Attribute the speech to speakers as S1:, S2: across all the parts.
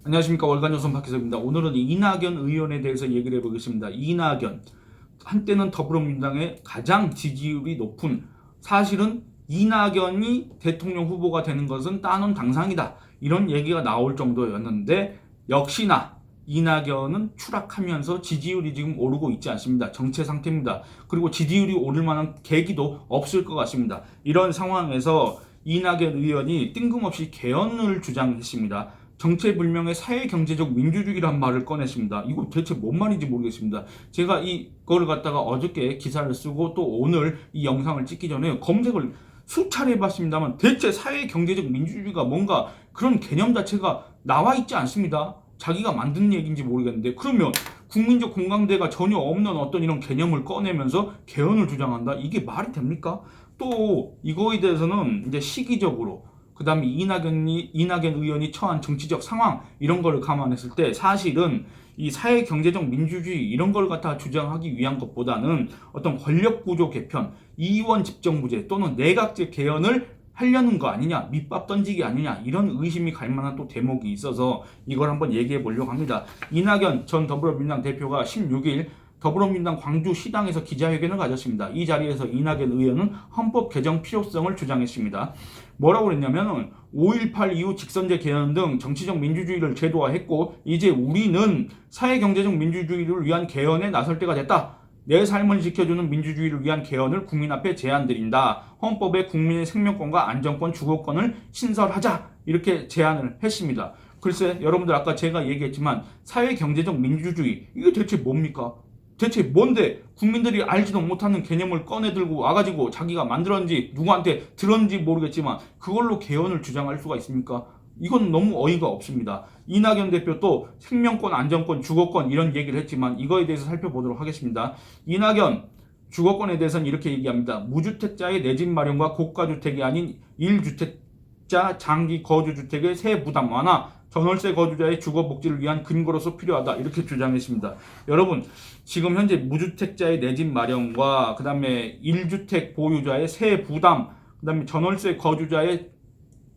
S1: 안녕하십니까. 월간조선 박희섭입니다. 오늘은 이낙연 의원에 대해서 얘기를 해보겠습니다. 이낙연, 한때는 더불어민주당의 가장 지지율이 높은, 사실은 이낙연이 대통령 후보가 되는 것은 따놓은 당상이다, 이런 얘기가 나올 정도였는데 역시나 이낙연은 추락하면서 지지율이 지금 오르고 있지 않습니다. 정체 상태입니다. 그리고 지지율이 오를 만한 계기도 없을 것 같습니다. 이런 상황에서 이낙연 의원이 뜬금없이 개헌을 주장했습니다. 정체불명의 사회경제적 민주주의란 말을 꺼냈습니다. 이거 대체 뭔 말인지 모르겠습니다. 제가 이거를 갖다가 어저께 기사를 쓰고 또 오늘 이 영상을 찍기 전에 검색을 수차례 해봤습니다만 대체 사회경제적 민주주의가 뭔가 그런 개념 자체가 나와 있지 않습니다. 자기가 만든 얘기인지 모르겠는데, 그러면 국민적 공감대가 전혀 없는 어떤 이런 개념을 꺼내면서 개헌을 주장한다? 이게 말이 됩니까? 또 이거에 대해서는 이제 시기적으로, 그 다음에 이낙연 의원이 처한 정치적 상황, 이런 거를 감안했을 때 사실은 이 사회 경제적 민주주의 이런 걸 갖다 주장하기 위한 것보다는 어떤 권력구조 개편, 이원 집정부제 또는 내각제 개헌을 하려는 거 아니냐, 밑밥 던지기 아니냐, 이런 의심이 갈 만한 또 대목이 있어서 이걸 한번 얘기해 보려고 합니다. 이낙연 전 더불어민주당 대표가 16일 더불어민주당 광주시당에서 기자회견을 가졌습니다. 이 자리에서 이낙연 의원은 헌법 개정 필요성을 주장했습니다. 뭐라고 그랬냐면 5.18 이후 직선제 개헌 등 정치적 민주주의를 제도화했고 이제 우리는 사회경제적 민주주의를 위한 개헌에 나설 때가 됐다. 내 삶을 지켜주는 민주주의를 위한 개헌을 국민 앞에 제안드린다. 헌법에 국민의 생명권과 안전권, 주거권을 신설하자. 이렇게 제안을 했습니다. 글쎄, 여러분들 아까 제가 얘기했지만 사회경제적 민주주의, 이게 대체 뭡니까? 대체 뭔데 국민들이 알지도 못하는 개념을 꺼내들고 와가지고 자기가 만들었는지 누구한테 들었는지 모르겠지만 그걸로 개헌을 주장할 수가 있습니까? 이건 너무 어이가 없습니다. 이낙연 대표도 생명권, 안전권, 주거권 이런 얘기를 했지만 이거에 대해서 살펴보도록 하겠습니다. 이낙연 주거권에 대해서는 이렇게 얘기합니다. 무주택자의 내 집 마련과 고가주택이 아닌 1주택자 장기 거주주택의 세 부담 완화, 전월세 거주자의 주거복지를 위한 근거로서 필요하다, 이렇게 주장했습니다. 여러분, 지금 현재 무주택자의 내 집 마련과 그 다음에 1주택 보유자의 세 부담, 그 다음에 전월세 거주자의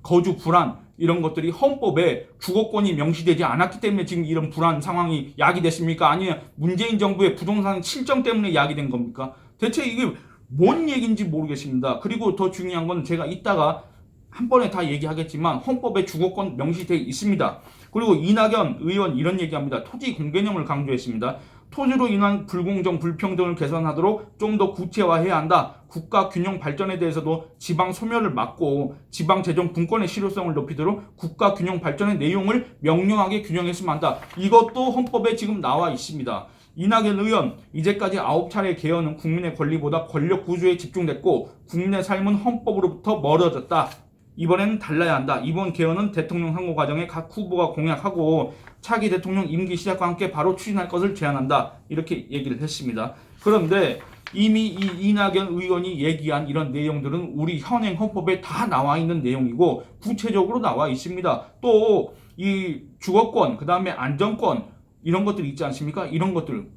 S1: 거주 불안, 이런 것들이 헌법에 주거권이 명시되지 않았기 때문에 지금 이런 불안 상황이 야기됐습니까? 아니면 문재인 정부의 부동산 실정 때문에 야기된 겁니까? 대체 이게 뭔 얘기인지 모르겠습니다. 그리고 더 중요한 건 제가 이따가 한 번에 다 얘기하겠지만 헌법에 주거권 명시되어 있습니다. 그리고 이낙연 의원 이런 얘기합니다. 토지 공개념을 강조했습니다. 토지로 인한 불공정, 불평등을 개선하도록 좀 더 구체화해야 한다. 국가 균형 발전에 대해서도 지방 소멸을 막고 지방 재정 분권의 실효성을 높이도록 국가 균형 발전의 내용을 명료하게 규정했으면 한다. 이것도 헌법에 지금 나와 있습니다. 이낙연 의원, 이제까지 9차례 개헌은 국민의 권리보다 권력 구조에 집중됐고 국민의 삶은 헌법으로부터 멀어졌다. 이번에는 달라야 한다. 이번 개헌은 대통령 선거 과정에 각 후보가 공약하고 차기 대통령 임기 시작과 함께 바로 추진할 것을 제안한다. 이렇게 얘기를 했습니다. 그런데 이미 이 이낙연 의원이 얘기한 이런 내용들은 우리 현행 헌법에 다 나와 있는 내용이고 구체적으로 나와 있습니다. 또 이 주거권, 그 다음에 안전권, 이런 것들 있지 않습니까? 이런 것들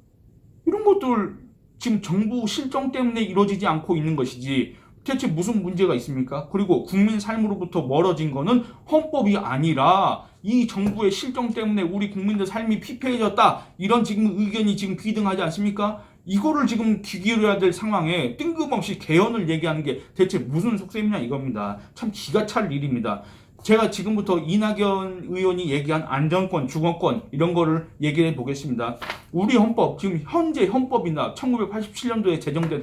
S1: 지금 정부 실정 때문에 이루어지지 않고 있는 것이지 대체 무슨 문제가 있습니까? 그리고 국민 삶으로부터 멀어진 거는 헌법이 아니라 이 정부의 실정 때문에 우리 국민들 삶이 피폐해졌다, 이런 지금 의견이 지금 비등하지 않습니까? 이거를 지금 귀 기울여야 될 상황에 뜬금없이 개헌을 얘기하는 게 대체 무슨 속셈이냐 이겁니다. 참 기가 찰 일입니다. 제가 지금부터 이낙연 의원이 얘기한 안전권, 주거권 이런 거를 얘기해 보겠습니다. 우리 헌법, 지금 현재 헌법이나 1987년도에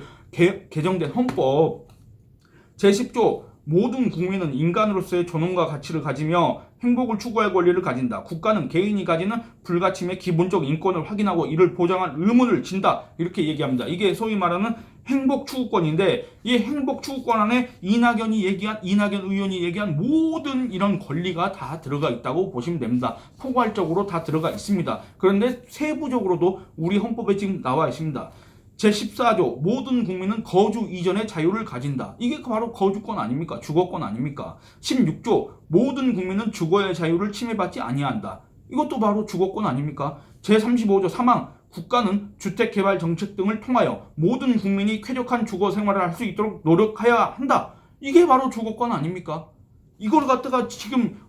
S1: 개정된 헌법 제10조 모든 국민은 인간으로서의 존엄과 가치를 가지며 행복을 추구할 권리를 가진다. 국가는 개인이 가지는 불가침의 기본적 인권을 확인하고 이를 보장할 의무를 진다. 이렇게 얘기합니다. 이게 소위 말하는 행복 추구권인데 이 행복 추구권 안에 이낙연 의원이 얘기한 모든 이런 권리가 다 들어가 있다고 보시면 됩니다. 포괄적으로 다 들어가 있습니다. 그런데 세부적으로도 우리 헌법에 지금 나와 있습니다. 제14조 모든 국민은 거주 이전의 자유를 가진다. 이게 바로 거주권 아닙니까? 주거권 아닙니까? 16조 모든 국민은 주거의 자유를 침해받지 아니한다. 이것도 바로 주거권 아닙니까? 제35조 사망 국가는 주택개발 정책 등을 통하여 모든 국민이 쾌적한 주거 생활을 할 수 있도록 노력해야 한다. 이게 바로 주거권 아닙니까? 이걸 갖다가 지금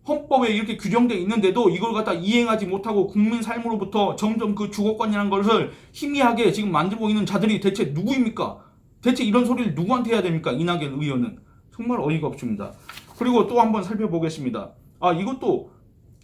S1: 헌법에 이렇게 규정되어 있는데도 이걸 갖다 이행하지 못하고 국민 삶으로부터 점점 그 주거권이라는 것을 희미하게 지금 만들고 있는 자들이 대체 누구입니까? 대체 이런 소리를 누구한테 해야 됩니까? 이낙연 의원은. 정말 어이가 없습니다. 그리고 또 한번 살펴보겠습니다. 이것도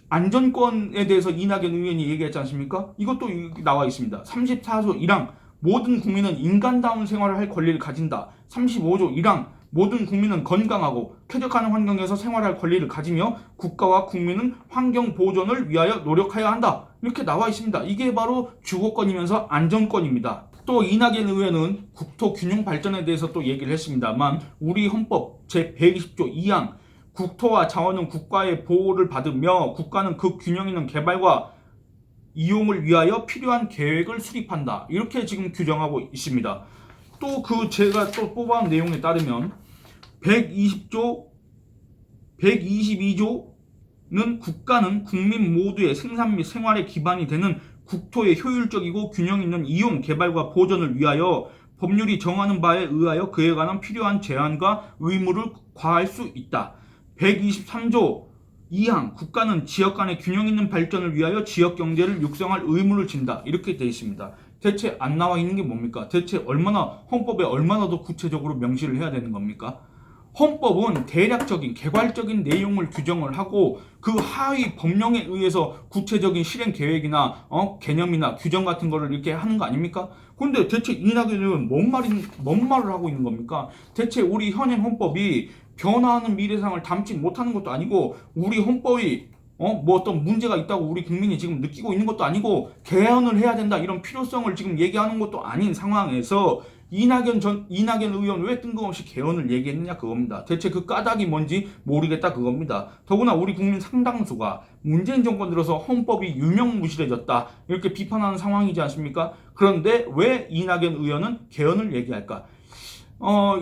S1: 안전권에 대해서 이낙연 의원이 얘기했지 않습니까? 이것도 나와 있습니다. 34조 1항 모든 국민은 인간다운 생활을 할 권리를 가진다. 35조 1항 모든 국민은 건강하고 쾌적한 환경에서 생활할 권리를 가지며 국가와 국민은 환경 보존을 위하여 노력해야 한다. 이렇게 나와 있습니다. 이게 바로 주거권이면서 안전권입니다. 또 이낙연 의원은 국토 균형 발전에 대해서 또 얘기를 했습니다만 우리 헌법 제120조 2항 국토와 자원은 국가의 보호를 받으며 국가는 그 균형 있는 개발과 이용을 위하여 필요한 계획을 수립한다. 이렇게 지금 규정하고 있습니다. 또 제가 또 뽑아온 내용에 따르면 120조, 122조는 국가는 국민 모두의 생산 및 생활의 기반이 되는 국토의 효율적이고 균형 있는 이용, 개발과 보존을 위하여 법률이 정하는 바에 의하여 그에 관한 필요한 제한과 의무를 과할 수 있다. 123조 2항 국가는 지역 간의 균형 있는 발전을 위하여 지역 경제를 육성할 의무를 진다. 이렇게 되어 있습니다. 대체 안 나와 있는 게 뭡니까? 대체 헌법에 얼마나 더 구체적으로 명시를 해야 되는 겁니까? 헌법은 대략적인 개괄적인 내용을 규정을 하고 그 하위 법령에 의해서 구체적인 실행 계획이나 개념이나 규정 같은 거를 이렇게 하는 거 아닙니까? 근데 대체 이낙연은 뭔 말을 하고 있는 겁니까? 대체 우리 현행 헌법이 변화하는 미래상을 담지 못하는 것도 아니고 우리 헌법이 뭐 어떤 문제가 있다고 우리 국민이 지금 느끼고 있는 것도 아니고 개헌을 해야 된다 이런 필요성을 지금 얘기하는 것도 아닌 상황에서 이낙연 의원 왜 뜬금없이 개헌을 얘기했느냐 그겁니다. 대체 그 까닭이 뭔지 모르겠다 그겁니다. 더구나 우리 국민 상당수가 문재인 정권 들어서 헌법이 유명무실해졌다 이렇게 비판하는 상황이지 않습니까? 그런데 왜 이낙연 의원은 개헌을 얘기할까?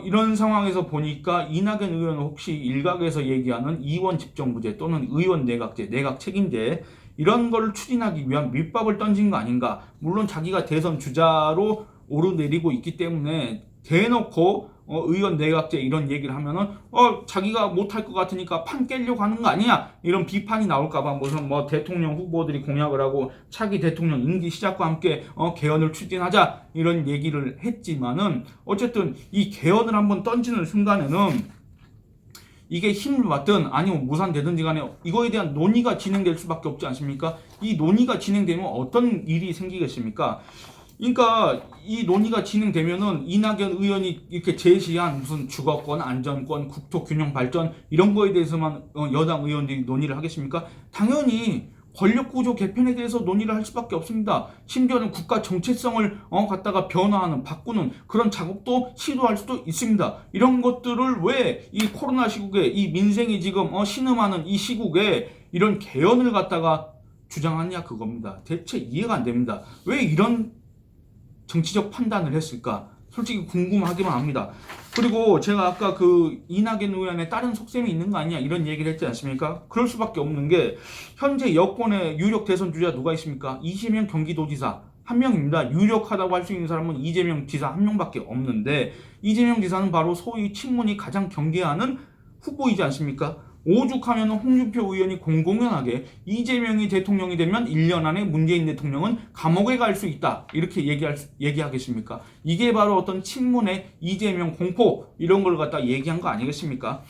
S1: 이런 상황에서 보니까 이낙연 의원은 혹시 일각에서 얘기하는 이원 집정부제 또는 의원 내각제, 내각 책임제 이런 걸 추진하기 위한 밑밥을 던진 거 아닌가? 물론 자기가 대선 주자로 오르내리고 있기 때문에 대놓고 의원 내각제 이런 얘기를 하면은 자기가 못할 것 같으니까 판 깨려고 하는 거 아니냐 이런 비판이 나올까봐 무슨 대통령 후보들이 공약을 하고 차기 대통령 임기 시작과 함께 개헌을 추진하자 이런 얘기를 했지만은 어쨌든 이 개헌을 한번 던지는 순간에는 이게 힘을 받든 아니면 무산되든지 간에 이거에 대한 논의가 진행될 수밖에 없지 않습니까? 이 논의가 진행되면 어떤 일이 생기겠습니까? 그러니까 이 논의가 진행되면은 이낙연 의원이 이렇게 제시한 무슨 주거권, 안전권, 국토 균형 발전 이런 거에 대해서만 여당 의원들이 논의를 하겠습니까? 당연히 권력구조 개편에 대해서 논의를 할 수밖에 없습니다. 심지어는 국가 정체성을 갖다가 변화하는, 바꾸는 그런 작업도 시도할 수도 있습니다. 이런 것들을 왜 이 코로나 시국에 이 민생이 지금 신음하는 이 시국에 이런 개헌을 갖다가 주장하냐 그겁니다. 대체 이해가 안 됩니다. 왜 이런 정치적 판단을 했을까? 솔직히 궁금하기만 합니다. 그리고 제가 아까 이낙연 의원의 다른 속셈이 있는 거 아니냐 이런 얘기를 했지 않습니까? 그럴 수밖에 없는 게 현재 여권의 유력 대선 주자 누가 있습니까? 이재명 경기도지사 한 명입니다. 유력하다고 할 수 있는 사람은 이재명 지사 한 명밖에 없는데 이재명 지사는 바로 소위 친문이 가장 경계하는 후보이지 않습니까? 오죽하면 홍준표 의원이 공공연하게 이재명이 대통령이 되면 1년 안에 문재인 대통령은 감옥에 갈 수 있다 이렇게 얘기하겠습니까? 이게 바로 어떤 친문의 이재명 공포 이런 걸 갖다 얘기한 거 아니겠습니까?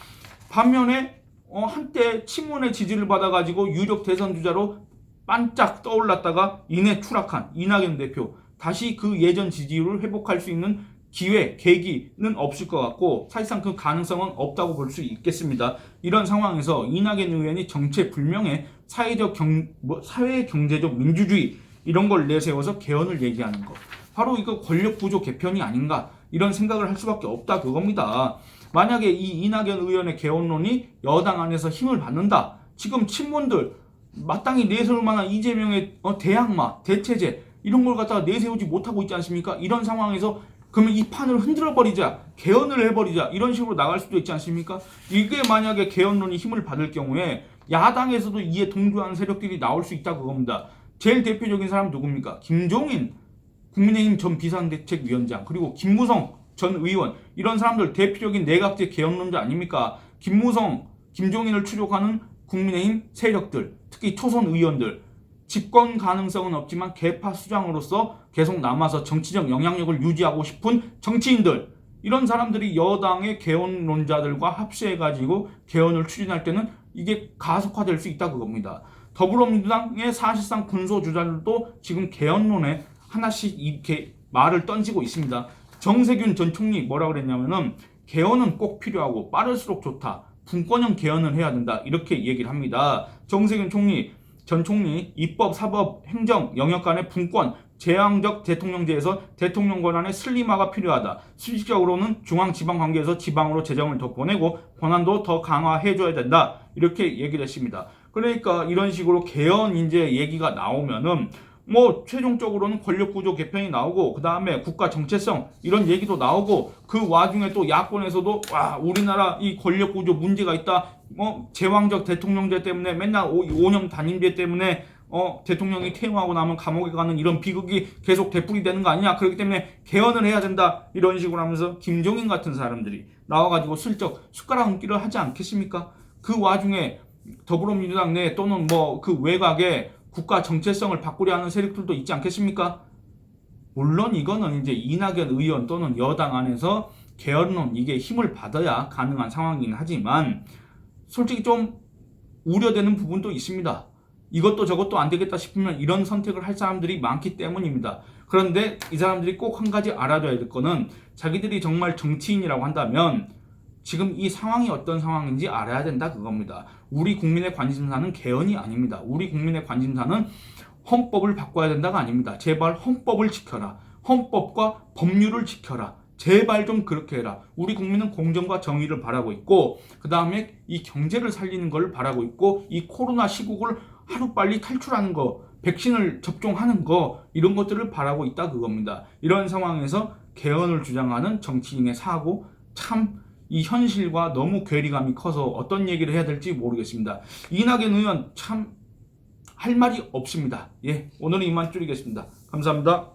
S1: 반면에 한때 친문의 지지를 받아가지고 유력 대선 주자로 반짝 떠올랐다가 이내 추락한 이낙연 대표 다시 그 예전 지지율을 회복할 수 있는 기회, 계기는 없을 것 같고 사실상 그 가능성은 없다고 볼 수 있겠습니다. 이런 상황에서 이낙연 의원이 정체불명의 사회 경제적 민주주의 이런 걸 내세워서 개헌을 얘기하는 것 바로 이거 권력구조 개편이 아닌가 이런 생각을 할 수밖에 없다 그겁니다. 만약에 이 이낙연 의원의 개헌론이 여당 안에서 힘을 받는다. 지금 친문들 마땅히 내세울 만한 이재명의 대항마, 대체제 이런 걸 갖다가 내세우지 못하고 있지 않습니까? 이런 상황에서 그러면 이 판을 흔들어버리자, 개헌을 해버리자 이런 식으로 나갈 수도 있지 않습니까? 이게 만약에 개헌론이 힘을 받을 경우에 야당에서도 이에 동조하는 세력들이 나올 수 있다 그겁니다. 제일 대표적인 사람 누굽니까? 김종인 국민의힘 전 비상대책위원장 그리고 김무성 전 의원 이런 사람들 대표적인 내각제 개헌론자 아닙니까? 김무성, 김종인을 추종하는 국민의힘 세력들, 특히 초선 의원들, 집권 가능성은 없지만 개파 수장으로서 계속 남아서 정치적 영향력을 유지하고 싶은 정치인들, 이런 사람들이 여당의 개헌론자들과 합세해가지고 개헌을 추진할 때는 이게 가속화될 수 있다 그겁니다. 더불어민주당의 사실상 군소주자들도 지금 개헌론에 하나씩 이렇게 말을 던지고 있습니다. 정세균 전 총리 뭐라 그랬냐면은 개헌은 꼭 필요하고 빠를수록 좋다. 분권형 개헌을 해야 된다. 이렇게 얘기를 합니다. 정세균 전 총리 입법, 사법, 행정 영역 간의 분권, 제왕적 대통령제에서 대통령 권한의 슬림화가 필요하다. 수직적으로는 중앙지방 관계에서 지방으로 재정을 더 보내고 권한도 더 강화해줘야 된다. 이렇게 얘기를 했습니다. 그러니까 이런 식으로 개헌 이제 얘기가 나오면은 뭐 최종적으로는 권력구조 개편이 나오고 그 다음에 국가 정체성 이런 얘기도 나오고 그 와중에 또 야권에서도 와 우리나라 이 권력구조 문제가 있다. 제왕적 대통령제 때문에 맨날 5년 단임제 때문에 대통령이 퇴임하고 나면 감옥에 가는 이런 비극이 계속 되풀이되는 거 아니냐. 그렇기 때문에 개헌을 해야 된다. 이런 식으로 하면서 김종인 같은 사람들이 나와가지고 슬쩍 숟가락 얹기를 하지 않겠습니까? 그 와중에 더불어민주당 내 또는 뭐 그 외곽에 국가 정체성을 바꾸려 하는 세력들도 있지 않겠습니까? 물론 이거는 이제 이낙연 의원 또는 여당 안에서 개헌론 이게 힘을 받아야 가능한 상황이긴 하지만 솔직히 좀 우려되는 부분도 있습니다. 이것도 저것도 안 되겠다 싶으면 이런 선택을 할 사람들이 많기 때문입니다. 그런데 이 사람들이 꼭 한 가지 알아둬야 될 거는 자기들이 정말 정치인이라고 한다면 지금 이 상황이 어떤 상황인지 알아야 된다 그겁니다. 우리 국민의 관심사는 개헌이 아닙니다. 우리 국민의 관심사는 헌법을 바꿔야 된다가 아닙니다. 제발 헌법을 지켜라. 헌법과 법률을 지켜라. 제발 좀 그렇게 해라. 우리 국민은 공정과 정의를 바라고 있고 그 다음에 이 경제를 살리는 걸 바라고 있고 이 코로나 시국을 하루빨리 탈출하는 거, 백신을 접종하는 거 이런 것들을 바라고 있다 그겁니다. 이런 상황에서 개헌을 주장하는 정치인의 사고 참 이 현실과 너무 괴리감이 커서 어떤 얘기를 해야 될지 모르겠습니다. 이낙연 의원 참 할 말이 없습니다. 예, 오늘은 이만 줄이겠습니다. 감사합니다.